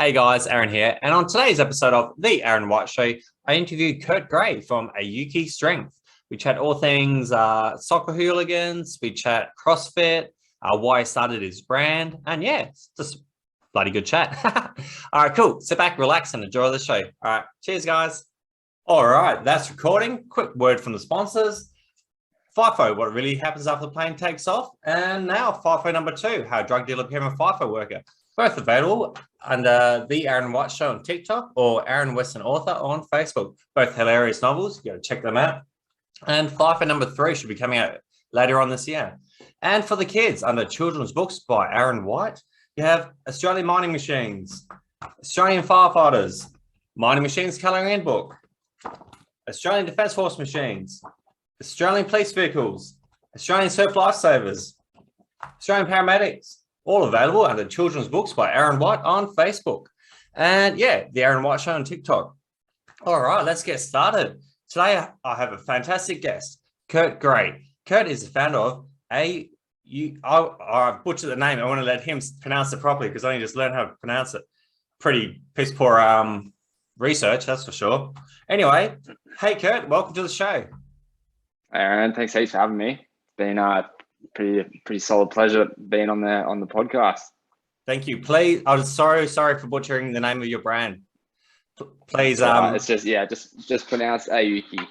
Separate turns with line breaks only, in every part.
Hey guys, Aaron here, and on today's episode of The Aaron White Show, I interviewed Kurt Gray from Auki Strength. We chat all things soccer hooligans, we chat CrossFit, why he started his brand, and yeah, it's just bloody good chat. All right, cool. Sit back, relax, and enjoy the show. All right, cheers, guys. All right, that's recording. Quick word from the sponsors. FIFO, what really happens after the plane takes off, and now FIFO number 2, how a drug dealer became a FIFO worker. Both available under The Aaron White Show on TikTok or Aaron Weston Author on Facebook. Both hilarious novels. You got to check them out. And FIFO number 3 should be coming out later on this year. And for the kids, under Children's Books by Aaron White, you have Australian Mining Machines, Australian Firefighters, Mining Machines Colouring Handbook, Australian Defence Force Machines, Australian Police Vehicles, Australian Surf Lifesavers, Australian Paramedics, all available under Children's Books by Aaron White on Facebook. And yeah, The Aaron White Show on TikTok. All right, let's get started. Today, I have a fantastic guest, Kurt Gray. Kurt is the founder of I butchered the name. I want to let him pronounce it properly because I only just learned how to pronounce it. Pretty piss poor research, that's for sure. Anyway, hey, Kurt, welcome to the show.
Aaron, thanks heaps for having me. It's been pretty solid pleasure being on the podcast.
Thank you. Please, I'm sorry for butchering the name of your brand. Please,
it's just pronounced Auki.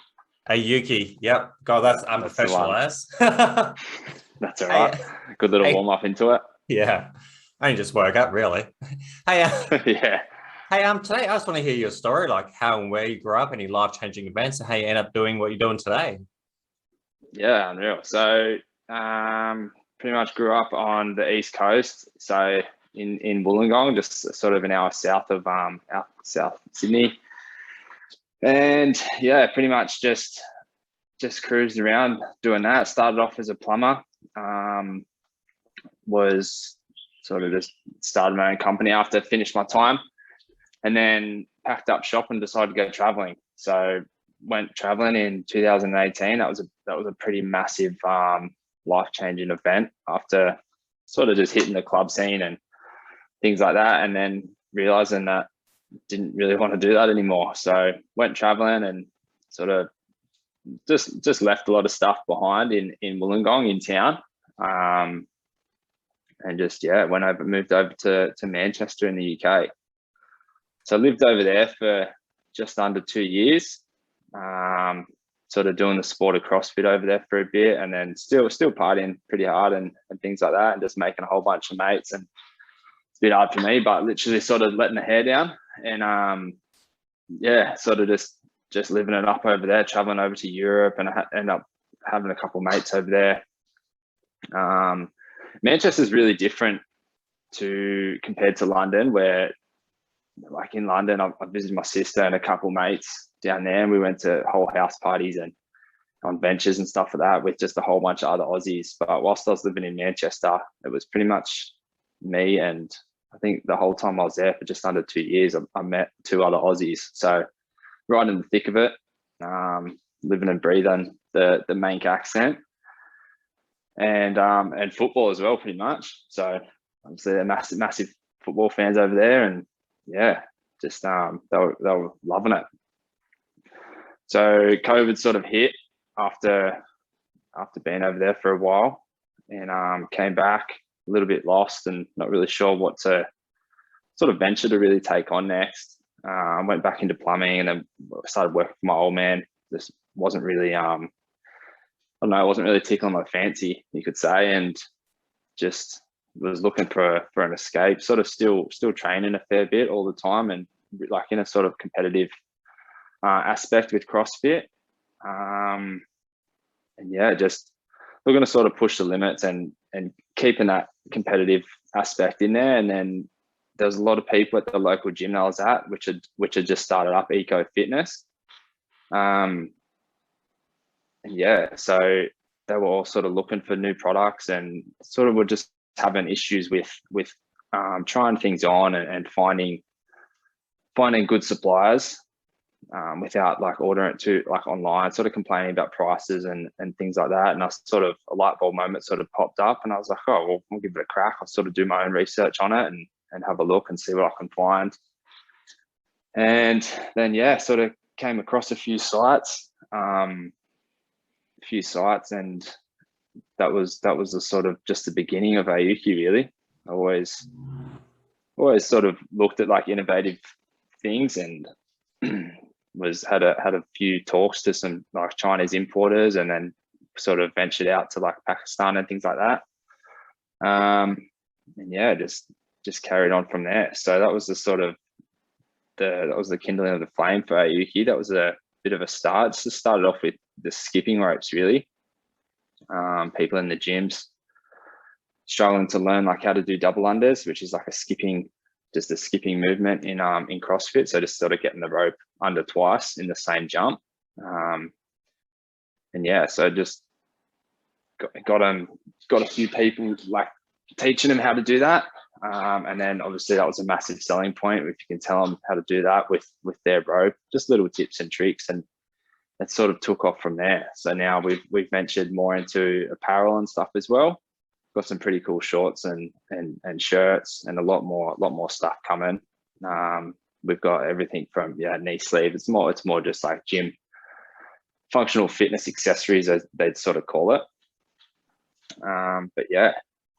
Auki. Yep. God, that's unprofessional as.
That's all right. Good little warm up into it.
Yeah. I only just woke up, really. Hey,
yeah.
Hey, today I just want to hear your story, like how and where you grew up, any life-changing events, and how you end up doing what you're doing today.
Yeah, unreal. So, pretty much grew up on the East Coast, so in Wollongong, just sort of an hour south of South Sydney, and yeah, pretty much just cruised around doing that. Started off as a plumber, was sort of just started my own company after I finished my time, and then packed up shop and decided to go traveling. So went traveling in 2018. That was a pretty massive life-changing event after sort of just hitting the club scene and things like that, and then realizing that didn't really want to do that anymore. So went traveling and sort of just left a lot of stuff behind in Wollongong in town, and just moved over to Manchester in the UK. So I lived over there for just under 2 years, sort of doing the sport of CrossFit over there for a bit, and then still partying pretty hard and things like that, and just making a whole bunch of mates. And it's a bit hard for me, but literally sort of letting the hair down, and sort of just living it up over there, traveling over to Europe, and I end up having a couple of mates over there. Manchester is really different compared to London, where like in London, I visited my sister and a couple of mates down there, and we went to whole house parties and on benches and stuff like that with just a whole bunch of other Aussies. But whilst I was living in Manchester, it was pretty much me, and I think the whole time I was there for just under 2 years, I met 2 other Aussies. So right in the thick of it, living and breathing the Manc accent, and football as well, pretty much. So obviously they're massive football fans over there, and yeah, just they were loving it. So COVID sort of hit after being over there for a while, and came back a little bit lost and not really sure what to sort of venture to really take on next. I went back into plumbing and then started working for my old man. This wasn't really it wasn't really tickling my fancy, you could say, and just was looking for an escape, sort of still training a fair bit all the time, and like in a sort of competitive aspect with CrossFit, and yeah, just looking to sort of push the limits and keeping that competitive aspect in there. And then there's a lot of people at the local gym I was at, which had just started up Eco Fitness, and yeah, so they were all sort of looking for new products and sort of were just having issues with trying things on and finding good suppliers without like ordering it to like online, sort of complaining about prices and things like that. And a light bulb moment sort of popped up, and I was like, oh, well, I'll give it a crack. I'll sort of do my own research on it and have a look and see what I can find. And then, yeah, sort of came across a few sites, and that was the sort of just the beginning of Auki, really. I always sort of looked at like innovative things, and had a few talks to some like Chinese importers, and then sort of ventured out to like Pakistan and things like that. And yeah, just carried on from there. So that was the sort of that was the kindling of the flame for Auki. That was a bit of a start. Just started off with the skipping ropes, really. People in the gyms struggling to learn like how to do double unders, which is like a skipping movement in CrossFit. So just sort of getting the rope under twice in the same jump. And yeah, so just got a few people like teaching them how to do that. And then obviously that was a massive selling point. If you can tell them how to do that with their rope, just little tips and tricks, and it sort of took off from there. So now we've ventured more into apparel and stuff as well. Got some pretty cool shorts and shirts, and a lot more stuff coming. We've got everything from knee sleeve. It's more just like gym functional fitness accessories, as they'd sort of call it. But yeah,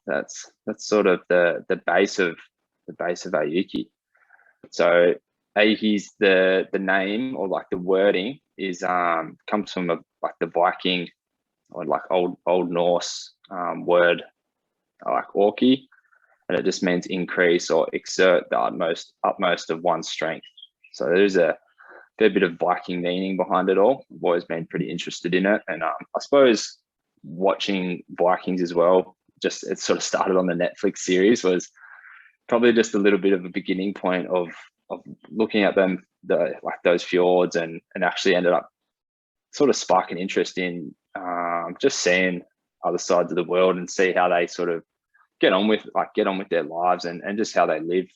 that's sort of the base of Auki. So Auki's the name, or like the wording is comes from like the Viking or like old Norse word like Auki, and it just means increase or exert the utmost of one's strength. So there's a fair bit of Viking meaning behind it all. I've always been pretty interested in it, and I suppose watching Vikings as well, just it sort of started on the Netflix series, was probably just a little bit of a beginning point of looking at them, like those fjords, and actually ended up sort of sparking interest in just seeing other sides of the world and see how they sort of get on with their lives, and just how they live,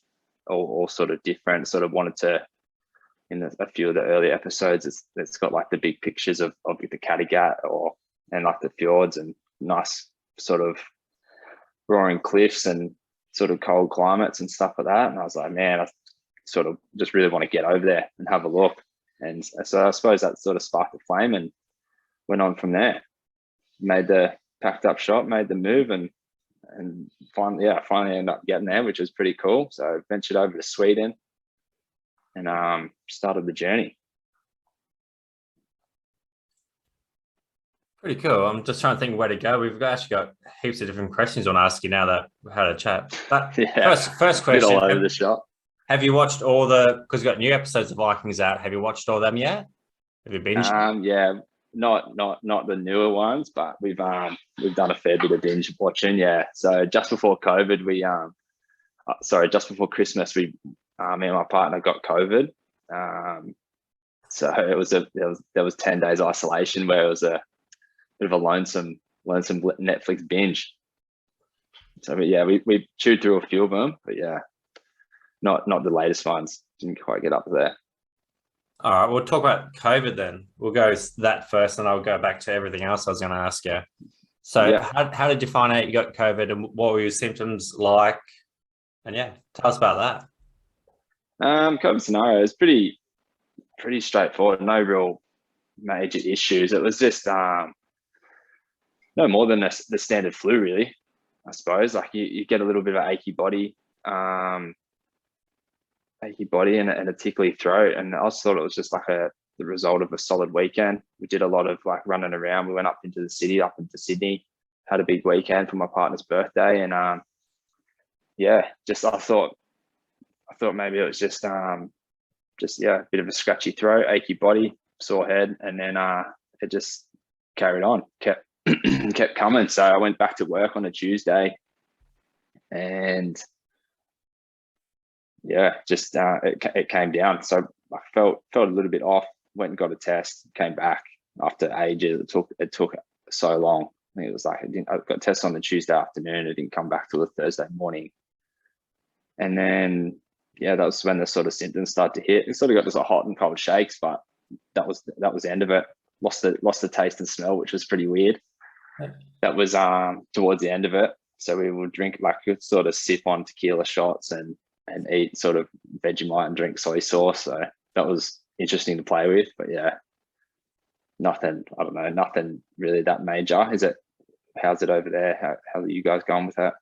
all sort of different. Sort of wanted to, in a few of the early episodes, it's got like the big pictures of the Kattegat and like the fjords, and nice sort of roaring cliffs and sort of cold climates and stuff like that. And I was like, man, I sort of just really want to get over there and have a look. And so I suppose that sort of sparked the flame, and went on from there. Packed up shop, made the move, and finally ended up getting there, which was pretty cool. So ventured over to Sweden and started the journey.
Pretty cool. I'm just trying to think where to go. We've actually got heaps of different questions I want to ask you now that we've had a chat. But first question.
All over the shop.
Have you watched all because we've got new episodes of Vikings out. Have you watched all of them yet? Have you binged?
Yeah, not the newer ones, but we've done a fair bit of binge watching. Yeah. So just before COVID, just before Christmas, me and my partner got COVID. So there was 10 days isolation, where it was a bit of a lonesome Netflix binge. So but yeah, we chewed through a few of them, but yeah, not the latest ones. Didn't quite get up there.
All right, we'll talk about COVID then. We'll go that first, and I'll go back to everything else I was going to ask you. So yeah. How did you find out you got COVID, and what were your symptoms like? And yeah, tell us about that.
COVID scenario is pretty straightforward. No real major issues. It was just no more than the standard flu, really. I suppose like you get a little bit of an achy body and a tickly throat, and I thought it was just like the result of a solid weekend. We did a lot of like running around. We went up into Sydney, had a big weekend for my partner's birthday, and I thought maybe it was just a bit of a scratchy throat, achy body, sore head, and then it just carried on, kept coming. So I went back to work on a Tuesday, and yeah, just it came down. So I felt a little bit off. Went and got a test. Came back after ages. It took so long. I think it was like I got a test on the Tuesday afternoon. It didn't come back till the Thursday morning. And then that was when the sort of symptoms started to hit. It sort of got just like hot and cold shakes, but that was the end of it. Lost the taste and smell, which was pretty weird. Yeah. That was towards the end of it. So we would drink, like, we'd sort of sip on tequila shots and and eat sort of Vegemite and drink soy sauce. So that was interesting to play with. But yeah, nothing. I don't know. Nothing really that major. Is it? How's it over there? How are you guys going with that?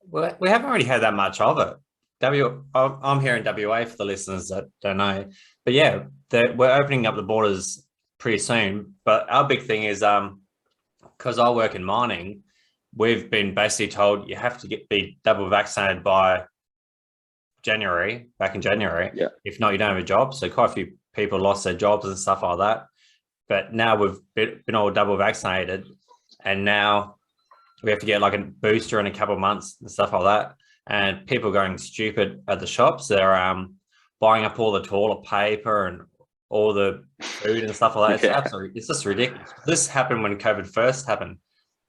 Well, we haven't really had that much of it. I'm here in WA for the listeners that don't know, but yeah, we're opening up the borders pretty soon. But our big thing is because I work in mining, we've been basically told you have to be double vaccinated by back in January.
Yeah.
If not, you don't have a job. So quite a few people lost their jobs and stuff like that. But now we've been all double vaccinated, and now we have to get like a booster in a couple of months and stuff like that. And people going stupid at the shops. They're buying up all the toilet paper and all the food and stuff like that. It's just ridiculous. This happened when COVID first happened.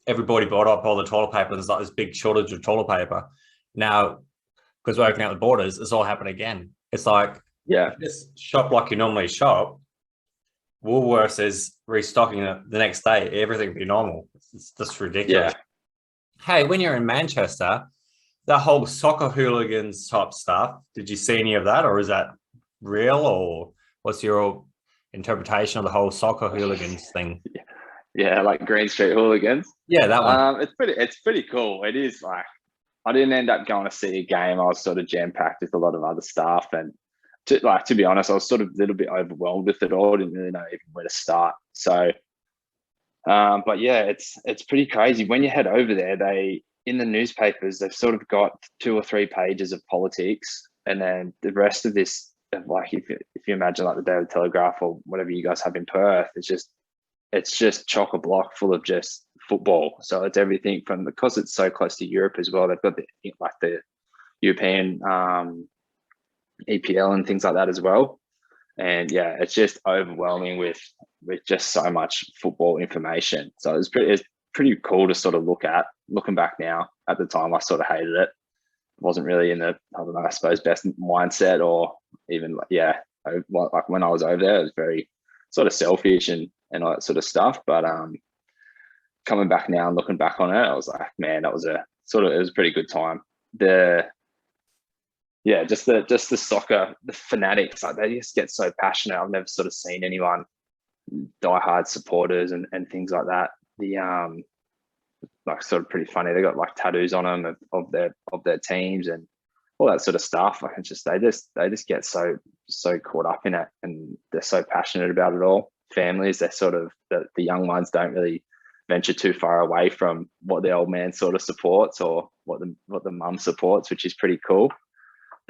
Everybody bought up all the toilet paper. There's like this big shortage of toilet paper. Now, because we're opening up the borders, it's all happened again. It's like, just shop like you normally shop. Woolworths is restocking it the next day. Everything will be normal. It's just ridiculous.
Yeah.
Hey, when you're in Manchester, that whole soccer hooligans type stuff, did you see any of that, or is that real, or what's your interpretation of the whole soccer hooligans thing?
Yeah, like Green Street Hooligans.
Yeah, that one.
It's pretty cool. It is like, I didn't end up going to see a game. I was sort of jam-packed with a lot of other stuff, and to be honest, I was sort of a little bit overwhelmed with it all. I didn't really know even where to start. So, but yeah, it's pretty crazy. When you head over there, in the newspapers, they've sort of got 2 or 3 pages of politics, and then the rest of this, like if you imagine like the Daily Telegraph or whatever you guys have in Perth, it's just chock a block full of just football. So it's everything from, because it's so close to Europe as well. They've got the European EPL and things like that as well. And yeah, it's just overwhelming with just so much football information. So it's pretty cool to sort of looking back now. At the time, I sort of hated it. Wasn't really in the, I don't know, I suppose, best mindset, or even like when I was over there, it was very sort of selfish and all that sort of stuff. But coming back now and looking back on it, I was like, man, it was a pretty good time. Just the soccer, the fanatics, like they just get so passionate. I've never sort of seen anyone diehard supporters and things like that. Like sort of pretty funny. They got like tattoos on them of their teams and all that sort of stuff. Like they just get so caught up in it, and they're so passionate about it all. Families, they're sort of the young ones don't really venture too far away from what the old man sort of supports or what the mum supports, which is pretty cool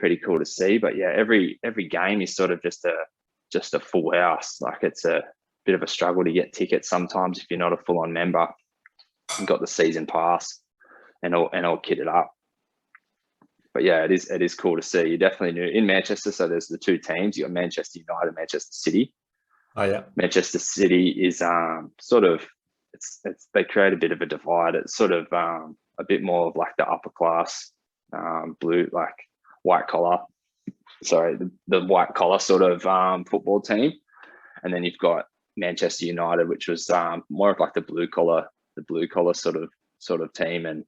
to see. But yeah, every game is sort of just a full house. Like it's a bit of a struggle to get tickets sometimes if you're not a full-on member and got the season pass and all kitted up. But yeah, it is cool to see. You definitely knew in Manchester. So there's the 2 teams. You got Manchester United, Manchester City.
Oh yeah.
Manchester City is sort of they create a bit of a divide. It's sort of a bit more of like the upper class blue, like white collar. Sorry, the white collar sort of football team, and then you've got Manchester United, which was more of like the blue collar sort of team. And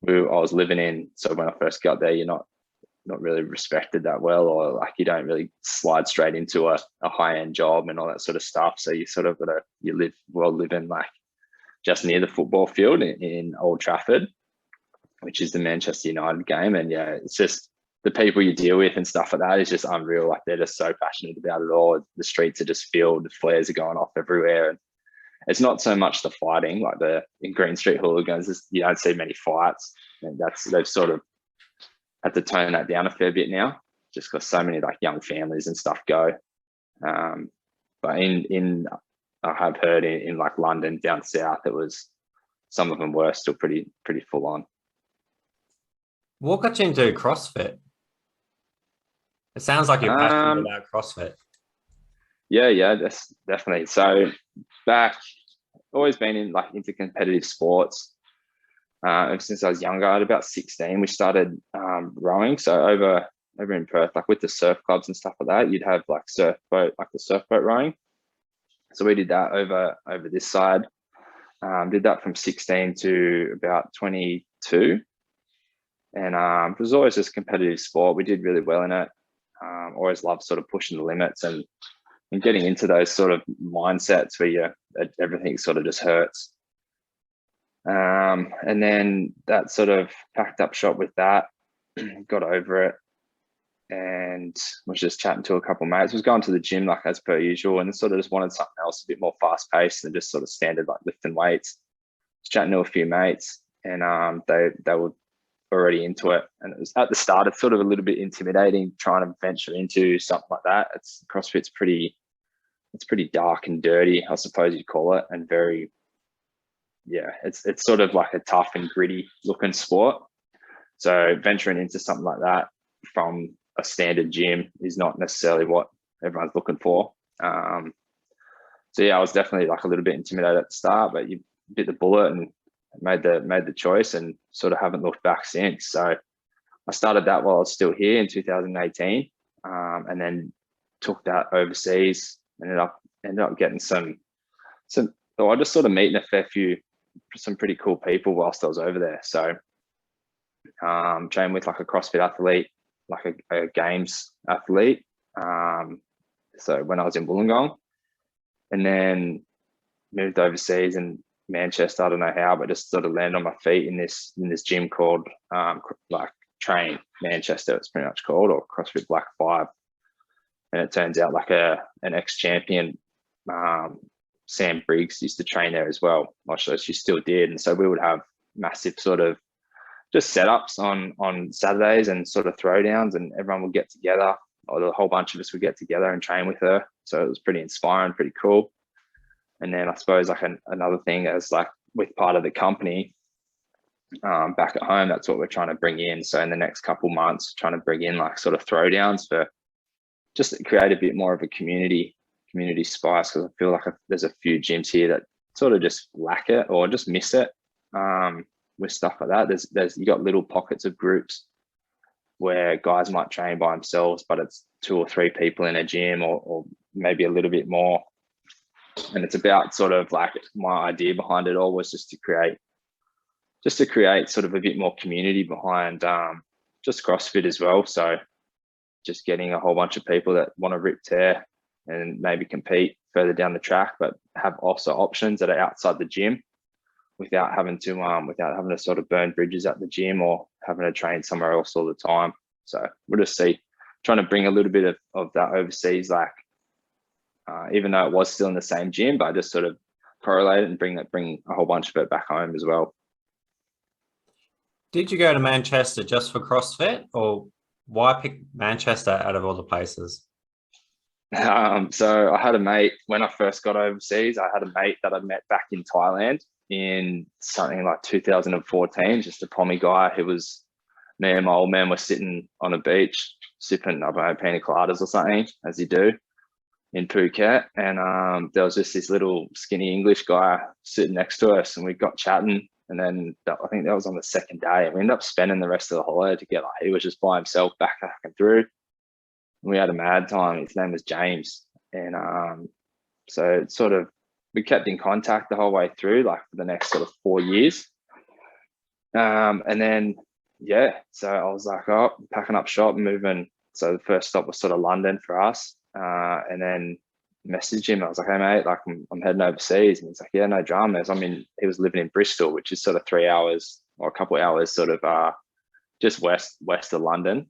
I was living in, so when I first got there, you're not really respected that well, or like you don't really slide straight into a high-end job and all that sort of stuff. So you sort of live in like just near the football field in Old Trafford, which is the Manchester United game. And yeah, it's just the people you deal with and stuff like that is just unreal. Like they're just so passionate about it all. The streets are just filled, the flares are going off everywhere. And it's not so much the fighting, like in Green Street Hooligans, you don't see many fights. And they've sort of had to tone that down a fair bit now, just because so many like young families and stuff go. But in I have heard in like London down south, it was, some of them were still pretty full on.
What got you into CrossFit? It sounds like you're passionate about CrossFit.
Yeah, that's definitely. So back, always been into competitive sports. Ever since I was younger, at about 16, we started rowing. So over in Perth, like with the surf clubs and stuff like that, you'd have like the surf boat rowing. So we did that over this side. Did that from 16 to about 22. And it was always just a competitive sport. We did really well in it. Always loved sort of pushing the limits and getting into those sort of mindsets where everything sort of just hurts. And then that sort of packed up shop with that, got over it, and was just chatting to a couple of mates. Was going to the gym like as per usual, and sort of just wanted something else a bit more fast paced than just sort of standard like lifting weights. Was chatting to a few mates, and they were already into it. And it was at the start, it's sort of a little bit intimidating trying to venture into something like that. CrossFit's pretty dark and dirty, I suppose you'd call it, and very, it's sort of like a tough and gritty looking sport. So venturing into something like that from a standard gym is not necessarily what everyone's looking for. So yeah, I was definitely like a little bit intimidated at the start, but you bit the bullet and made the choice, and sort of haven't looked back since. So I started that while I was still here in 2018, and then took that overseas. Ended up getting some. So I just sort of meeting some pretty cool people whilst I was over there. So trained with like a CrossFit athlete, like a games athlete. So when I was in Wollongong, and then moved overseas in Manchester, I don't know how, but just sort of landed on my feet in this gym called like Train Manchester, it's pretty much called, or CrossFit Black 5. And it turns out like an ex-champion, Sam Briggs, used to train there as well. Not sure she still did. And so we would have massive sort of just setups on Saturdays and sort of throwdowns, and everyone would get together, or the whole bunch of us would get together and train with her. So it was pretty inspiring, pretty cool. And then I suppose like another thing as like with part of the company back at home, that's what we're trying to bring in. So in the next couple months, trying to bring in like sort of throwdowns for just to create a bit more of a community spice, because I feel like there's a few gyms here that sort of just lack it or just miss it with stuff like that. There's you got little pockets of groups where guys might train by themselves, but it's 2 or 3 people in a gym, or maybe a little bit more. And it's about sort of like, my idea behind it all was just to create sort of a bit more community behind just CrossFit as well. So just getting a whole bunch of people that want to rip tear and maybe compete further down the track, but have also options that are outside the gym without having to sort of burn bridges at the gym or having to train somewhere else all the time. So we'll just trying to bring a little bit of that overseas, like even though it was still in the same gym, but just sort of correlate it and bring a whole bunch of it back home as well.
Did you go to Manchester just for CrossFit, or why pick Manchester out of all the places?
So I had a mate when I first got overseas. I had a mate that I met back in Thailand in something like 2014, just a Pommy guy who was, me and my old man were sitting on a beach sipping, I don't know, pina coladas or something, as you do in Phuket. And there was just this little skinny English guy sitting next to us, and we got chatting. And then I think that was on the second day, and we ended up spending the rest of the holiday together. He was just by himself backpacking through, and we had a mad time. His name was James. And so it's sort of, we kept in contact the whole way through, like for the next sort of 4 years. And then, so I was like, packing up shop, moving. So the first stop was sort of London for us. And then messaged him. I was like, hey mate, like I'm heading overseas. And he's like, yeah, no dramas. I mean, he was living in Bristol, which is sort of 3 hours or a couple of hours sort of just west of London.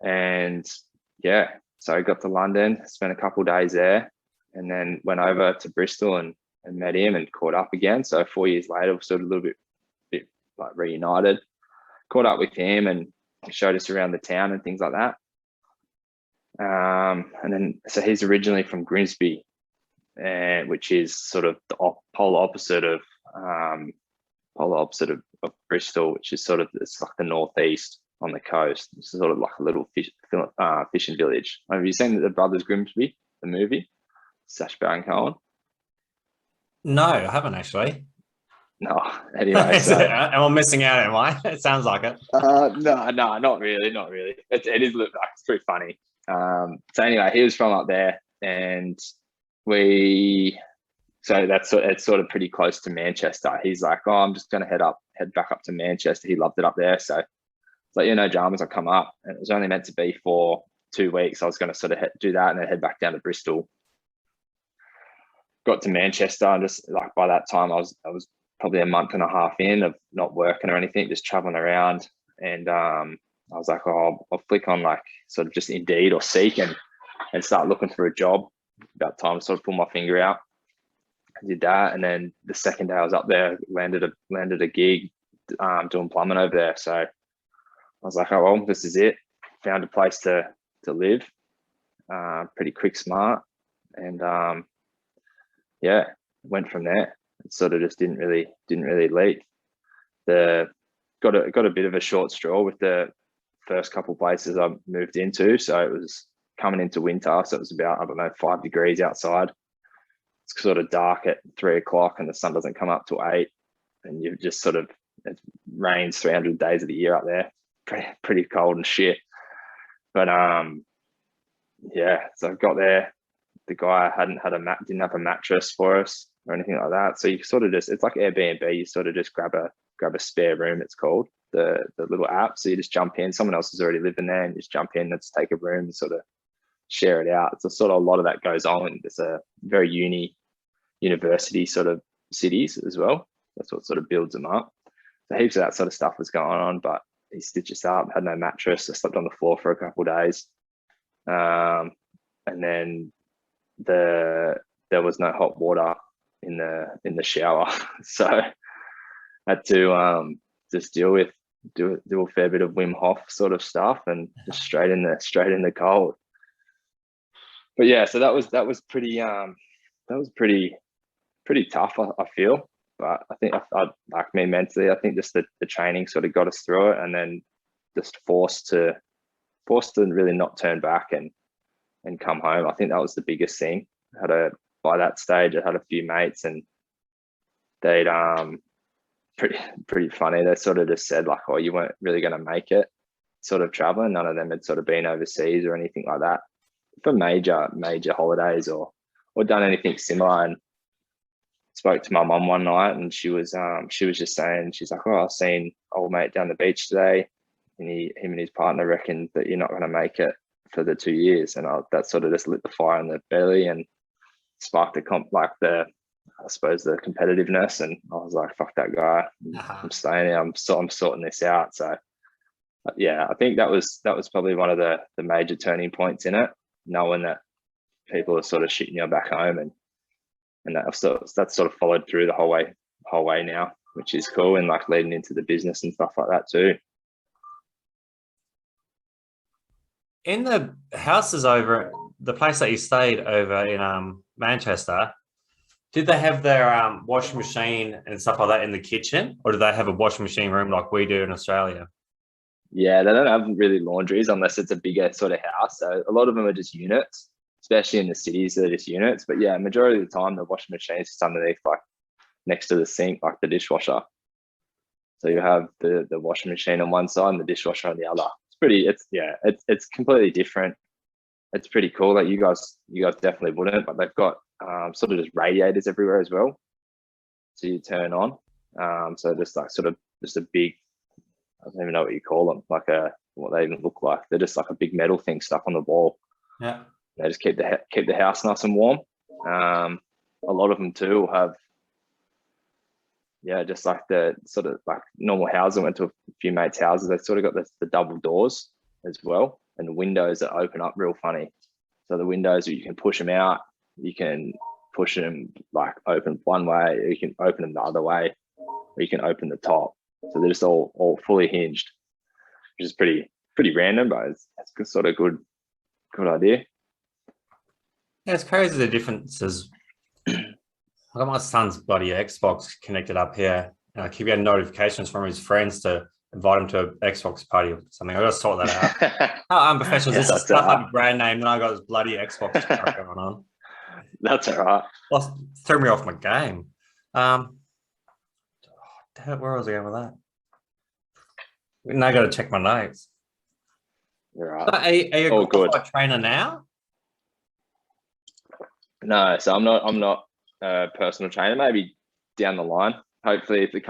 And so I got to London, spent a couple of days there, and then went over to Bristol and met him and caught up again. So 4 years later, we're sort of a little bit like reunited, caught up with him and showed us around the town and things like that. And then, so he's originally from Grimsby, which is sort of the polar opposite of Bristol, which is sort of, it's like the northeast on the coast. It's sort of like a little fishing village. Have you seen the Brothers Grimsby, the movie? Sacha Baron Cohen?
No, I haven't actually.
No. Anyway, so
am I missing out? Am I? It sounds like it.
No, not really. It is look like it's pretty funny. So anyway, he was from up there, and so So it's sort of pretty close to Manchester. He's like, oh, I'm just going to head back up to Manchester. He loved it up there. So it's like, no dramas, I'll come up. And it was only meant to be for 2 weeks. I was going to sort of do that and then head back down to Bristol. Got to Manchester, and just like by that time I was probably a month and a half in of not working or anything, just traveling around. And I was like, oh, I'll flick on like sort of just Indeed or Seek and start looking for a job. About time to sort of pull my finger out. I did that, and then the second day I was up there, landed a gig doing plumbing over there. So I was like, oh well, this is it. Found a place to live, pretty quick, smart, and yeah, went from there. It sort of just didn't really leak. Got a bit of a short straw with the first couple places I moved into. So it was coming into winter, so it was about, I don't know, 5 degrees outside. It's sort of dark at 3 o'clock and the sun doesn't come up till 8, and you just sort of, it rains 300 days of the year up there. Pretty cold and shit. But yeah, so I got there. The guy didn't have a mattress for us or anything like that. So you sort of just, it's like Airbnb. You sort of just grab a spare room. It's called the little app. So you just jump in. Someone else is already living there, and you just jump in. Let's take a room and sort of share it out. It's a sort of, a lot of that goes on. It's a very university sort of cities as well. That's what sort of builds them up. So heaps of that sort of stuff was going on, but he stitched us up. Had no mattress. I slept on the floor for a couple of days, and then there was no hot water in the shower, so I had to just do a fair bit of Wim Hof sort of stuff and just straight in the cold. But yeah, so that was pretty tough, I feel. But I think I like me mentally, I think just the training sort of got us through it, and then just forced to really not turn back and come home. I think that was the biggest thing. By that stage, I had a few mates, and they'd pretty funny. They sort of just said like, oh, you weren't really going to make it sort of traveling. None of them had sort of been overseas or anything like that for major holidays or done anything similar. And spoke to my mum one night, and she was just saying, she's like, oh, I've seen old mate down the beach today, and him and his partner reckon that you're not going to make it for the 2 years. And that sort of just lit the fire in the belly and sparked the competitiveness. And I was like, fuck that guy. I'm staying here. I'm sorting this out. So yeah, I think that was probably one of the major turning points in it, knowing that people are sort of shitting you back home, and that's sort of followed through the whole way now, which is cool, and like leading into the business and stuff like that too.
In the houses over the place that you stayed over in Manchester, did they have their washing machine and stuff like that in the kitchen, or do they have a washing machine room like we do in Australia?
Yeah, they don't have really laundries unless it's a bigger sort of house. So a lot of them are just units, especially in the cities, they're just units. But yeah, majority of the time, the washing machine is just underneath, like next to the sink, like the dishwasher. So you have the washing machine on one side and the dishwasher on the other. It's completely different. It's pretty cool. Like you guys definitely wouldn't, but they've got sort of just radiators everywhere as well. So you turn on. So just like sort of just a big, I don't even know what you call them, like what they even look like. They're just like a big metal thing stuck on the wall.
Yeah.
They just keep the house nice and warm. A lot of them too will have, just like the sort of like normal houses. I went to a few mates' houses. They sort of got the double doors as well, and the windows that open up real funny. So the windows, you can push them out. You can push them like open one way, or you can open them the other way, or you can open the top. So they're just all fully hinged, which is pretty random, but it's sort of good idea.
Yeah, it's crazy the differences. I got my son's bloody Xbox connected up here, and I keep getting notifications from his friends to invite him to an Xbox party or something. I got to sort that out. How unprofessional is this? Stuff like a brand name, and I got this bloody Xbox going on.
That's all right.
Well, threw me off my game. Where was I going with that? Now I got to check my notes.
You're right.
So are you a qualified trainer now?
No, so I'm not a personal trainer, maybe down the line. Hopefully, if the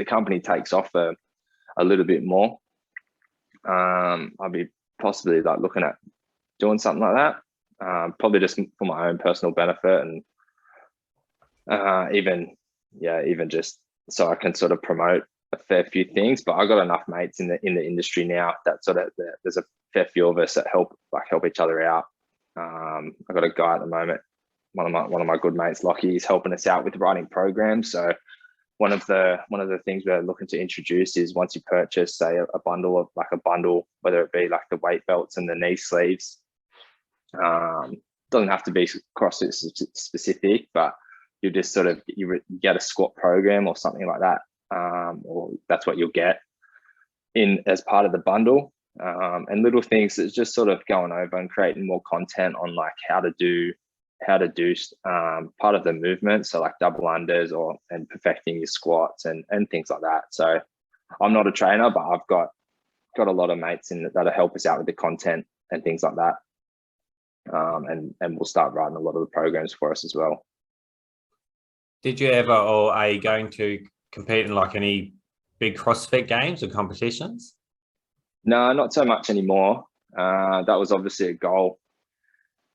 company takes off a little bit more, I'll be possibly like looking at doing something like that. Probably just for my own personal benefit, and even just so I can sort of promote a fair few things. But I got enough mates in the industry now that sort of there's a fair few of us that help each other out. I got a guy at the moment, one of my good mates, Lockie, he's helping us out with writing programs. So one of the things we're looking to introduce is once you purchase, say, a bundle, whether it be like the weight belts and the knee sleeves, doesn't have to be CrossFit specific, but you just sort of you get a squat program or something like that, or that's what you'll get in as part of the bundle, and little things that's just sort of going over and creating more content on like how to do part of the movement, so like double unders and perfecting your squats and things like that. So I'm not a trainer, but I've got a lot of mates that'll help us out with the content and things like that, and we'll start writing a lot of the programs for us as well.
Did you ever, or are you going to compete in like any big CrossFit games or competitions?
No, not so much anymore. That was obviously a goal,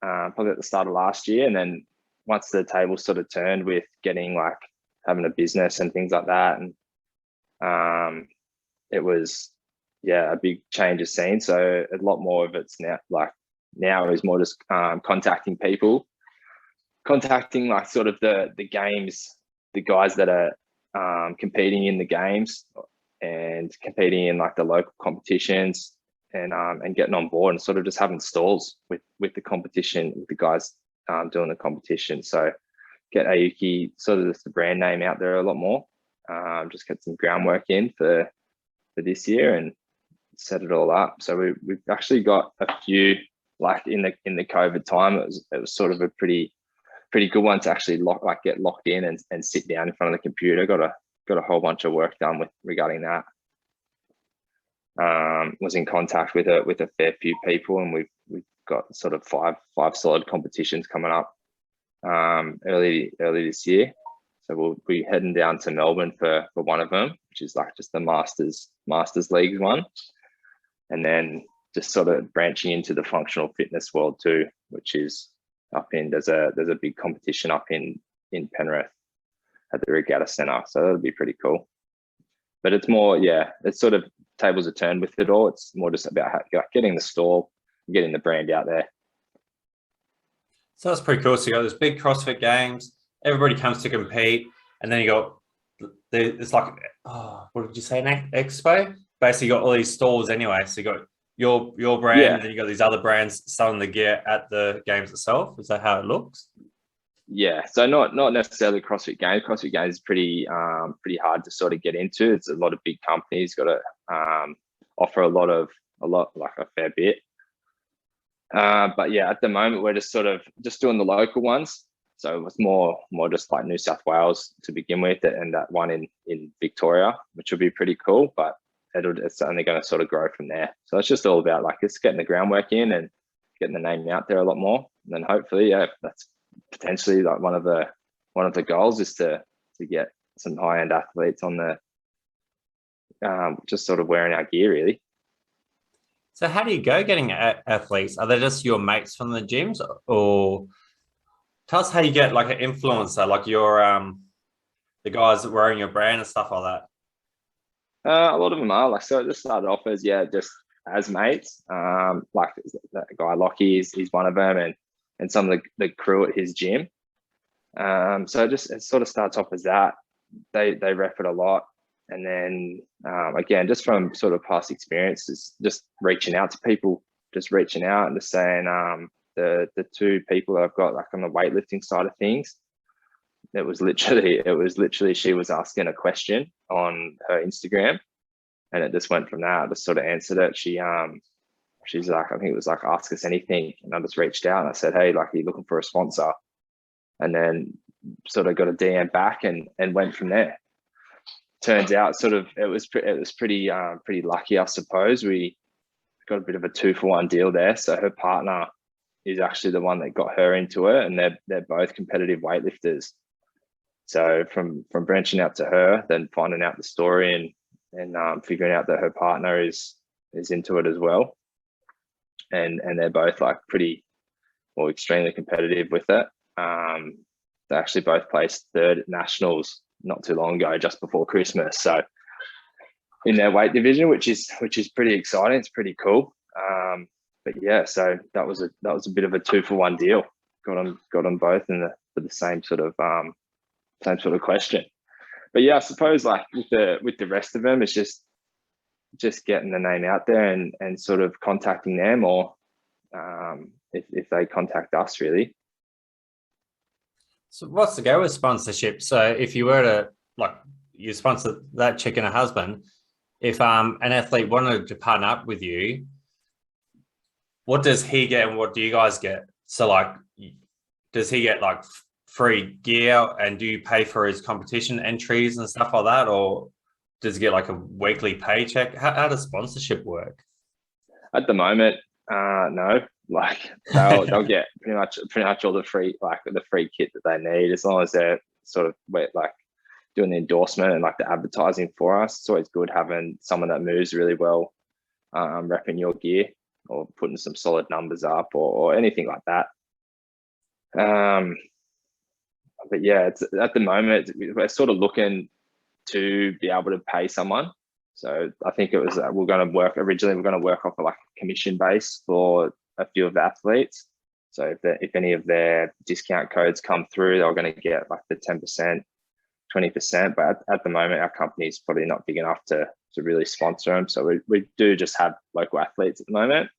probably at the start of last year, and then once the table sort of turned with getting like having a business and things like that, and it was a big change of scene. So a lot more of it's now is more just contacting people, contacting like sort of the games, the guys that are competing in the games and competing in like the local competitions, and getting on board and sort of just having stalls with the competition, with the guys doing the competition. So get Auki, sort of just the brand name out there a lot more. Just get some groundwork in for this year and set it all up. So we've actually got a few, like in the COVID time, it was sort of a pretty good one to actually get locked in and sit down in front of the computer. Got a whole bunch of work done regarding that. Was in contact with a fair few people, and we've got sort of five solid competitions coming up early this year. So we'll be heading down to Melbourne for one of them, which is like just the Masters Leagues one, and then just sort of branching into the functional fitness world too, which is there's a big competition up in Penrith at the Regatta Centre. So that'll be pretty cool. But it's more, it's sort of tables are turned with it all. It's more just about getting the stall, getting the brand out there.
So that's pretty cool. So you got this big CrossFit games, everybody comes to compete, and then you got it's like, what did you say, an expo? Basically, you got all these stalls anyway. So you got your brand, and then you got these other brands selling the gear at the games itself. Is that how it looks?
Yeah, so not necessarily CrossFit Games. CrossFit Games is pretty hard to sort of get into. It's a lot of big companies got to offer a lot like a fair bit. But yeah, at the moment we're just sort of just doing the local ones. So it's more just like New South Wales to begin with, and that one in Victoria, which will be pretty cool. But it's only going to sort of grow from there. So it's just all about like just getting the groundwork in and getting the name out there a lot more, and then hopefully, that's potentially like one of the goals is to get some high-end athletes on the just sort of wearing our gear really.
So how do you go getting athletes? Are they just your mates from the gyms, or tell us how you get like an influencer, like your the guys that wearing your brand and stuff like that?
A lot of them are like, so it just started off as just as mates. Like that guy Lockie is one of them, and some of the crew at his gym. So it sort of starts off as that. They ref it a lot, and then again, just from sort of past experiences, just reaching out to people, just reaching out and just saying the two people that I've got like on the weightlifting side of things. It was literally she was asking a question on her Instagram, and it just went from that. I just sort of answered it. She's like, I think it was like, ask us anything. And I just reached out and I said, hey, like, are you looking for a sponsor? And then sort of got a DM back and went from there. Turns out sort of it was pretty lucky, I suppose. We got a bit of a 2-for-1 deal there. So her partner is actually the one that got her into it, and they're both competitive weightlifters. So from branching out to her, then finding out the story and figuring out that her partner is into it as well, and they're both like extremely competitive with it. They actually both placed third at nationals not too long ago, just before Christmas. So in their weight division, which is pretty exciting. It's pretty cool. But yeah, so that was a bit of a 2-for-1 deal. Got on both for the same sort of question. But yeah, I suppose like with the rest of them, it's just getting the name out there and sort of contacting them, or if they contact us, really.
So what's the go with sponsorship? So if you were to, like, you sponsor that chick and her husband, if an athlete wanted to partner up with you, what does he get and what do you guys get? So like, does he get like free gear, and do you pay for his competition entries and stuff like that, or does he get like a weekly paycheck? How does sponsorship work?
At the moment, no. Like they'll get pretty much all the free kit that they need, as long as they're sort of like doing the endorsement and like the advertising for us. It's always good having someone that moves really well, repping your gear or putting some solid numbers up or anything like that. But yeah, it's at the moment we're sort of looking to be able to pay someone. So I think it was we're going to work off of like a commission base for a few of the athletes. So if any of their discount codes come through, they're going to get like the 10%, 20%. But at the moment, our company is probably not big enough to really sponsor them. So we do just have local athletes at the moment.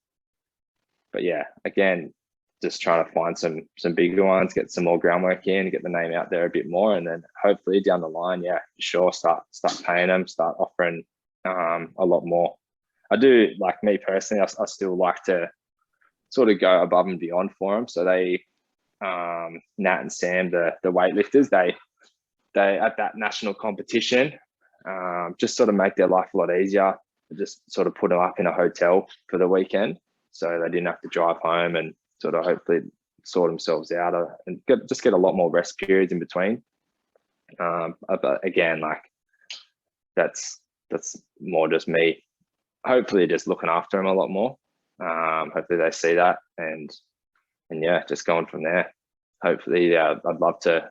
But yeah, again, just trying to find some bigger ones, get some more groundwork in, get the name out there a bit more, and then hopefully down the line, yeah, for sure, start paying them, start offering a lot more. I do, like me personally, I still like to sort of go above and beyond for them. So they, Nat and Sam, the weightlifters, they at that national competition, just sort of make their life a lot easier. Just sort of put them up in a hotel for the weekend, so they didn't have to drive home, and sort of hopefully sort themselves out and get a lot more rest periods in between. But again, like that's more just me, hopefully just looking after them a lot more. Hopefully they see that and yeah, just going from there. Hopefully, yeah, I'd love to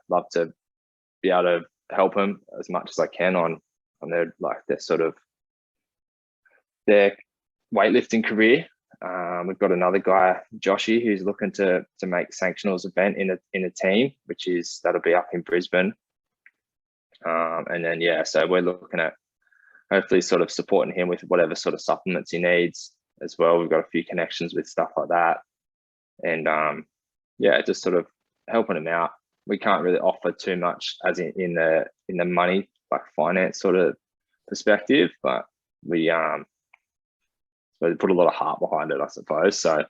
be able to help them as much as I can on their sort of their weightlifting career. We've got another guy, Joshy, who's looking to make sanctionals event in a team, that'll be up in Brisbane. And then yeah, so we're looking at hopefully sort of supporting him with whatever sort of supplements he needs as well. We've got a few connections with stuff like that, and yeah, just sort of helping him out. We can't really offer too much as in the money, like finance sort of perspective, but we put a lot of heart behind it, I suppose. So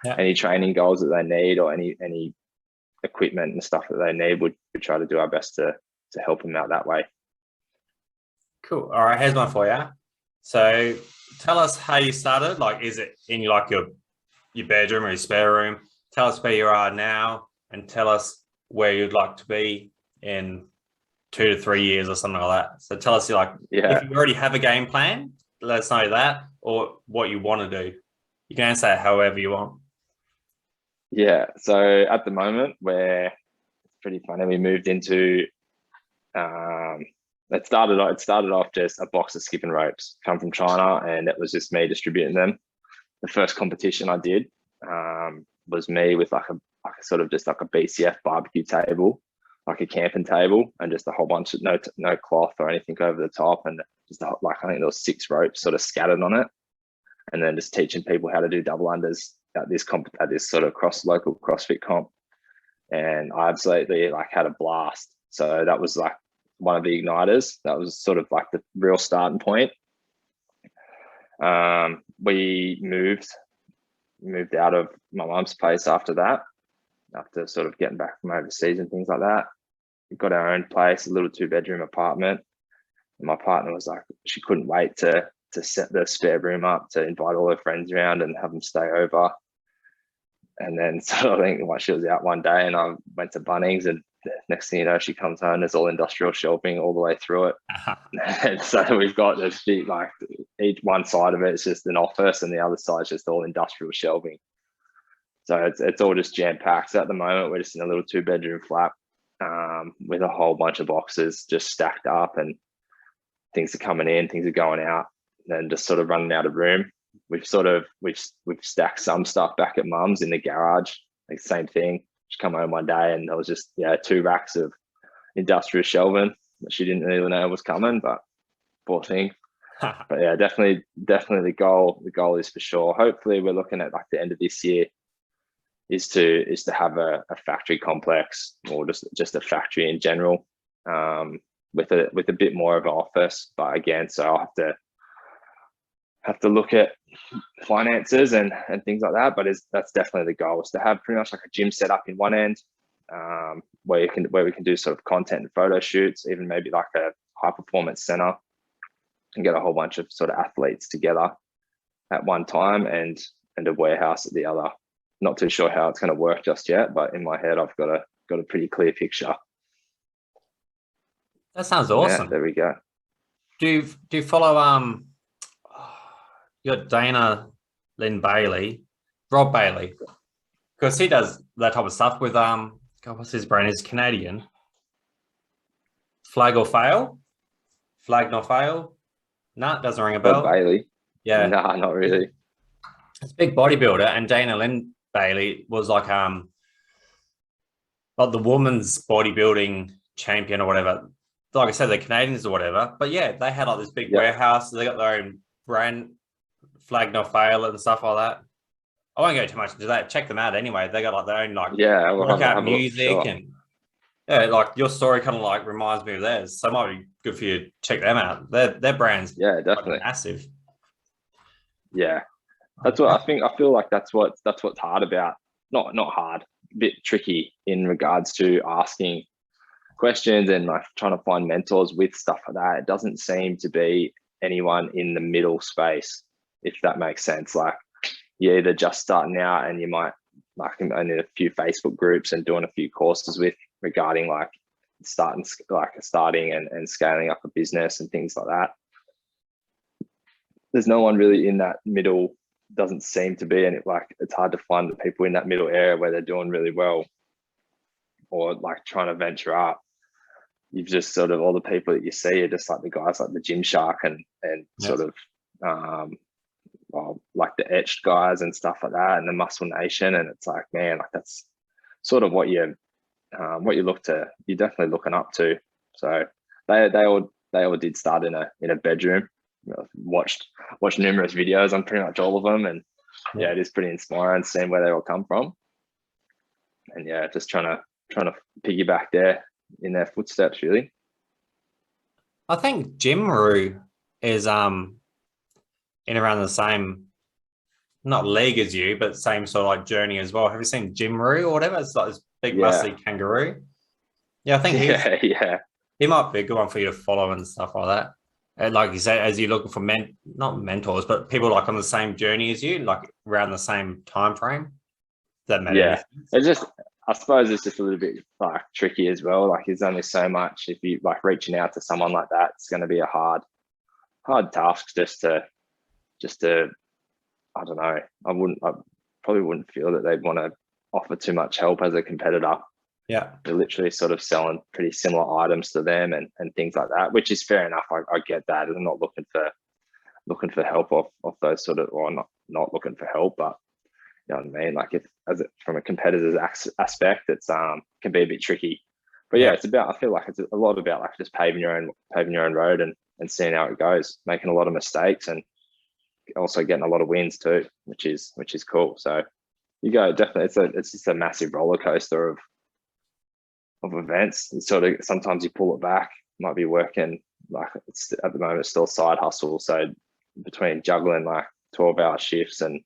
yeah, any training goals that they need or any equipment and stuff that they need, we try to do our best to help them out that way.
Cool. All right, here's one for you. So tell us how you started. Like, is it in your bedroom or your spare room? Tell us where you are now, and tell us where you'd like to be in 2 to 3 years or something like that. So tell us, if you already have a game plan, let us know that, or what you want to do. You can answer it however you want.
Yeah. So at the moment, it's pretty funny. We moved into it started off just a box of skipping ropes come from China, and it was just me distributing them. The first competition I did was me with like a sort of just like a BCF barbecue table, like a camping table, and just a whole bunch of no cloth or anything over the top, and just I think there was 6 ropes sort of scattered on it, and then just teaching people how to do double unders at this sort of local CrossFit comp, and I absolutely had a blast. So that was like one of the igniters. That was sort of like the real starting point. We moved out of my mum's place after that, after sort of getting back from overseas and things like that. We got our own place, a little 2-bedroom apartment. And my partner was like, she couldn't wait to set the spare room up, to invite all her friends around and have them stay over. And then so I think she was out one day and I went to Bunnings, and the next thing you know, she comes home, there's all industrial shelving all the way through it. And so we've got this big, like each one side of it is just an office and the other side is just all industrial shelving. So it's all just jam packed. So at the moment, we're just in a little 2-bedroom flat with a whole bunch of boxes just stacked up, and things are coming in, things are going out, and just sort of running out of room. We've stacked some stuff back at mum's in the garage, like same thing. She come home one day and there was just 2 racks of industrial shelving that she didn't really know was coming, but poor thing. But yeah, definitely the goal is for sure. Hopefully we're looking at like the end of this year is to have a factory complex, or just a factory in general, with a bit more of an office. But again, so I'll have to look at finances and things like that. But that's definitely the goal, is to have pretty much like a gym set up in one end, where we can do sort of content and photo shoots, even maybe like a high performance center, and get a whole bunch of sort of athletes together at one time, and a warehouse at the other. Not too sure how it's going to work just yet, but in my head, I've got a pretty clear picture.
That sounds awesome.
Yeah, there we go.
Do you follow you got Dana Lynn Bailey, Rob Bailey, because he does that type of stuff with God, what's his brand? He's Canadian. Flag or fail? Flag not fail? No, it doesn't ring a bell.
Rob Bailey.
Yeah.
No, not really.
It's a big bodybuilder, and Dana Lynn Bailey was like the woman's bodybuilding champion or whatever. Like I said, they're Canadians or whatever. But yeah, they had like this big warehouse. They got their own brand, Flag No Fail and stuff like that. I won't go too much into that. Check them out anyway. They got like their own like workout music, and like your story kind of like reminds me of theirs. So it might be good for you to check them out. Their brands,
definitely
massive.
Yeah, that's what I think. I feel like that's what's hard about. Not hard, a bit tricky in regards to asking questions and like trying to find mentors with stuff like that. It doesn't seem to be anyone in the middle space, if that makes sense. Like you're either just starting out and you might like only a few Facebook groups and doing a few courses with regarding like starting and scaling up a business and things like that. There's no one really in that middle, doesn't seem to be, and it's hard to find the people in that middle area where they're doing really well or like trying to venture up. You've just sort of, all the people that you see are just like the guys like the Gymshark and sort of like the Etched guys and stuff like that, and the Muscle Nation. And it's like, man, like that's sort of what you're definitely looking up to. So they all did start in a bedroom. Watched numerous videos on pretty much all of them, and it is pretty inspiring seeing where they all come from. And just trying to piggyback in their footsteps, really.
I think Jimru is in around the same, not league as you, but same sort of like journey as well. Have you seen Jimru or whatever? It's like this big muscly kangaroo. Yeah, I think he might be a good one for you to follow and stuff like that. And like you said, as you're looking for not mentors, but people like on the same journey as you, like around the same time frame. That matters.
Yeah, I suppose it's just a little bit like tricky as well. Like there's only so much, if you like reaching out to someone like that, it's going to be a hard task just to I don't know. I probably wouldn't feel that they'd want to offer too much help as a competitor.
Yeah,
they're literally sort of selling pretty similar items to them and things like that, which is fair enough. I get that. I'm not looking for help off those sort of, or not looking for help, but you know what I mean. Like from a competitor's aspect, it's can be a bit tricky. But it's about. I feel like it's a lot about like just paving your own road and seeing how it goes, making a lot of mistakes and also getting a lot of wins too, which is cool. So you go, definitely. It's just a massive roller coaster of events. And sort of sometimes you pull it back. Might be working like it's at the moment it's still a side hustle. So between juggling like 12-hour shifts and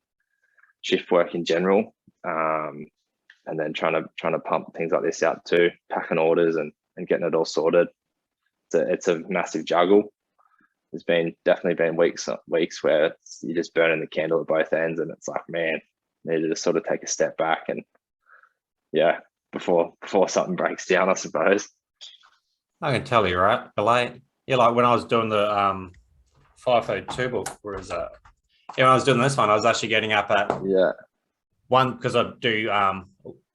shift work in general, and then trying to pump things like this out too, packing orders and getting it all sorted. It's a massive juggle. There's definitely been weeks where you're just burning the candle at both ends, and it's like, man, needed to sort of take a step back and before something breaks down, I suppose.
I can tell you, right? Like when I was doing the 502 book, whereas when I was doing this one, I was actually getting up at one, because I do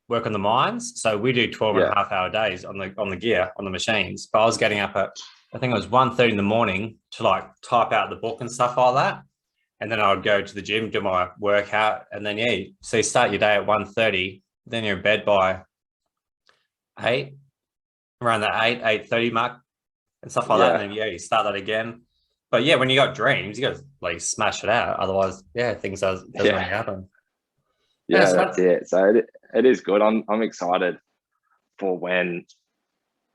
work on the mines, so we do 12 and a half hour days on the gear, on the machines. But I was getting up at, I think it was 1:30 in the morning to like type out the book and stuff like that. And then I would go to the gym, do my workout, and then so you start your day at 1:30, then you're in bed by 8, around the 8:30 mark and stuff like that. And then you start that again. But when you got dreams, you got to like smash it out. Otherwise, things doesn't really happen.
Yeah, that's it. So it is good. I'm excited for when,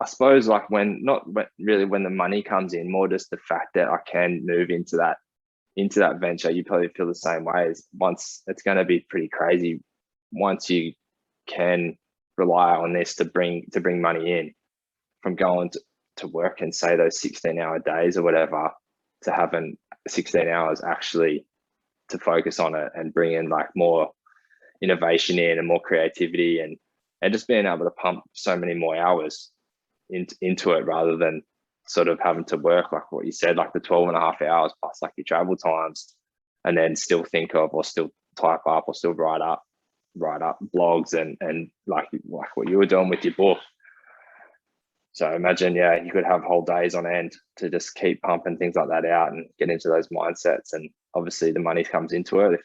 I suppose, like when the money comes in, more just the fact that I can move into that venture. You probably feel the same way. As once it's going to be pretty crazy once you can rely on this to bring money in, from going to work and say those 16-hour days or whatever, to having 16 hours actually to focus on it and bring in like more innovation in and more creativity and just being able to pump so many more hours into it, rather than sort of having to work, like what you said, like the 12 and a half hours plus like your travel times, and then still think of, or still type up, or still write up blogs and like what you were doing with your book. So imagine, you could have whole days on end to just keep pumping things like that out and get into those mindsets. And obviously the money comes into it.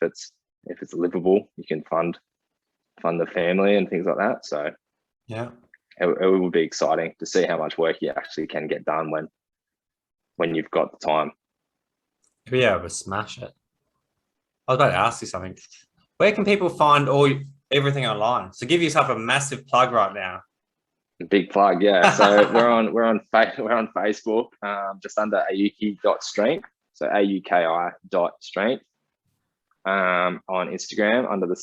If it's livable, you can fund the family and things like that. So it will be exciting to see how much work you actually can get done when you've got the time.
Be able to smash it. I was about to ask you something. Where can people find everything online? So give yourself a massive plug right now.
Big plug, yeah. So we're on Facebook, just under auki.strength. So auki.strength. On Instagram under the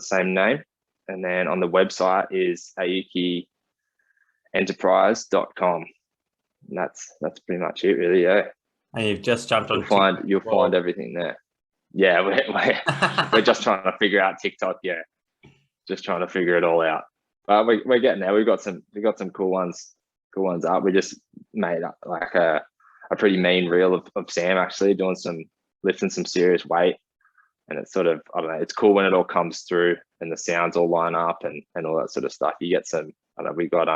same name, and then on the website is aukienterprise.com. And that's pretty much it, really. Yeah.
And you've just jumped on.
You'll find everything there. Yeah, we're just trying to figure out TikTok. Yeah, just trying to figure it all out. But we're getting there. We've got some cool ones up. We just made up like a pretty mean reel of Sam actually lifting some serious weight. And it's sort of, I don't know, it's cool when it all comes through and the sounds all line up and all that sort of stuff. You get some, I don't know, we got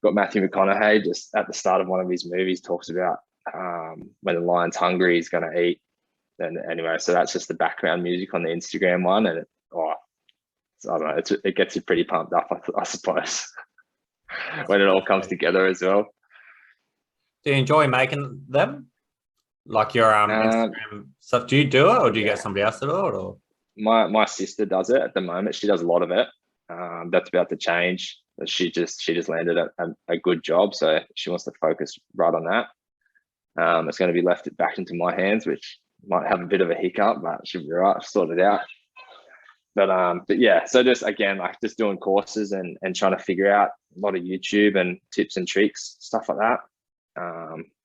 Matthew McConaughey just at the start of one of his movies talks about when the lion's hungry, he's going to eat. And anyway, so that's just the background music on the Instagram one. And I don't know, it gets you pretty pumped up, I suppose, when it all comes together as well.
Do you enjoy making them? Like your Instagram stuff? Do you do it, or do you get somebody else to do it? Or
my sister does it at the moment. She does a lot of it. That's about to change. She just landed a good job, so she wants to focus right on that. It's going to be left back into my hands, which might have a bit of a hiccup, but should be right. Sort it out. But yeah, so just again, like just doing courses and trying to figure out a lot of YouTube and tips and tricks, stuff like that.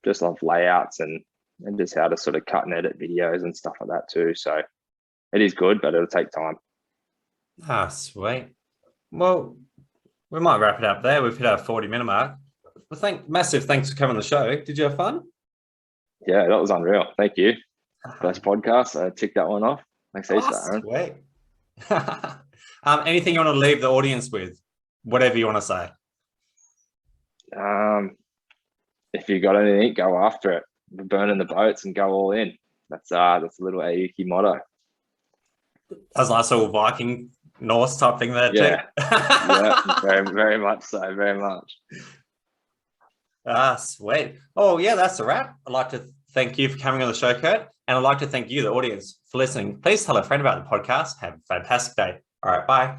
Just love layouts and just how to sort of cut and edit videos and stuff like that too. So it is good, but it'll take time.
Ah, sweet. Well, we might wrap it up there. We've hit our 40-minute mark. Well, massive thanks for coming on the show. Did you have fun?
Yeah, that was unreal. Thank you. First podcast. I ticked that one off. Thanks, Aaron.
Sweet. Anything you want to leave the audience with? Whatever you want to say.
If you got anything, go after it. We're burning the boats and go all in. That's a little Auki motto.
That's a nice little Viking Norse type thing there too.
Yeah, very, very much so. Very much.
Ah, sweet. Oh yeah, that's a wrap. I'd like to thank you for coming on the show, Kurt, and I'd like to thank you, the audience, for listening. Please tell a friend about the podcast. Have a fantastic day. All right, bye.